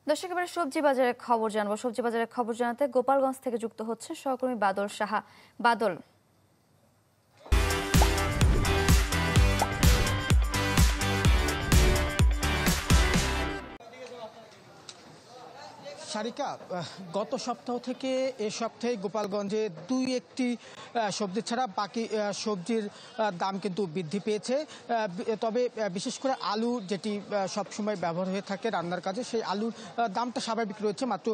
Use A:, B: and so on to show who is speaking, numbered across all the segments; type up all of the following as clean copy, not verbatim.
A: দর্শক, এবারে সবজি বাজারের খবর জানবো। সবজি বাজারের খবর জানাতে গোপালগঞ্জ থেকে যুক্ত হচ্ছে সহকর্মী বাদল সাহা। বাদল,
B: সারিকা, গত সপ্তাহ থেকে এ সপ্তাহে গোপালগঞ্জে দুই একটি সবজি ছাড়া বাকি সবজির দাম কিন্তু বৃদ্ধি পেয়েছে। তবে বিশেষ করে আলু, যেটি সবসময় ব্যবহার হয়ে থাকে রান্নার কাজে, সেই আলুর দামটা স্বাভাবিক রয়েছে। মাত্র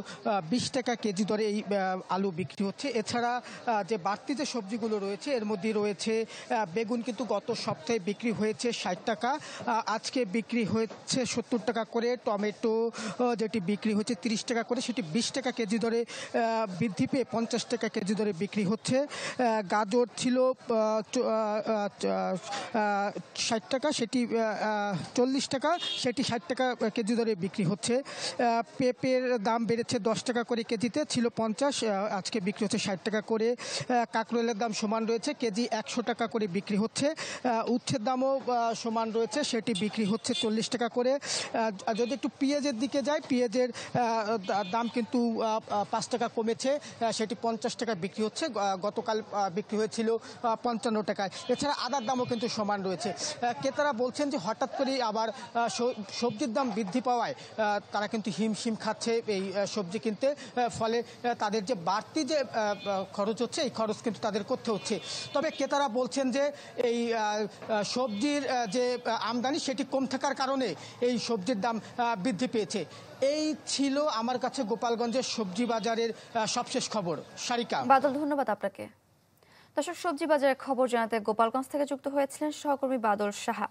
B: 20 টাকা কেজি দরে এই আলু বিক্রি হচ্ছে। এছাড়া যে বাড়তি যে সবজিগুলো রয়েছে এর মধ্যে রয়েছে বেগুন, কিন্তু গত সপ্তাহে বিক্রি হয়েছে 60 টাকা, আজকে বিক্রি হচ্ছে 70 টাকা করে। টমেটো যেটি বিক্রি হচ্ছে 30 টাকা করে, সেটি 20 টাকা কেজি দরে বৃদ্ধি পেয়ে 50 টাকা কেজি দরে বিক্রি হচ্ছে। গাজর ছিল 60 টাকা, সেটি 40 টাকা, সেটি 60 টাকা কেজি দরে বিক্রি হচ্ছে। পেঁপের দাম বেড়েছে 10 টাকা করে কেজিতে, ছিল 50, আজকে বিক্রি হচ্ছে 60 টাকা করে। কাঁকরোলের দাম সমান রয়েছে, কেজি 100 টাকা করে বিক্রি হচ্ছে। উচ্ছের দামও সমান রয়েছে, সেটি বিক্রি হচ্ছে 40 টাকা করে। যদি একটু পেঁয়াজের দিকে যায়, পেঁয়াজের দাম কিন্তু 5 টাকা কমেছে, সেটি 50 টাকা বিক্রি হচ্ছে। গতকাল বিক্রি হয়েছিল 55 টাকায়। এছাড়া আদার দামও কিন্তু সমান রয়েছে। ক্রেতারা বলছেন যে হঠাৎ করে আবার সবজির দাম বৃদ্ধি পাওয়ায় তারা কিন্তু হিমশিম খাচ্ছে এই সবজি কিনতে। ফলে তাদের যে বাড়তি যে খরচ হচ্ছে, এই খরচ কিন্তু তাদের করতে হচ্ছে। তবে ক্রেতারা বলছেন যে এই সবজির যে আমদানি, সেটি কম থাকার কারণে এই সবজির দাম বৃদ্ধি পেয়েছে। এই ছিল আমার কাছে গোপালগঞ্জের সবজি বাজারের সবশেষ খবর। সারিকা।
A: বাদল, ধন্যবাদ আপনাকে। দর্শক, সবজি বাজারের খবর জানাতে গোপালগঞ্জ থেকে যুক্ত হয়েছিলেন সহকর্মী বাদল সাহা।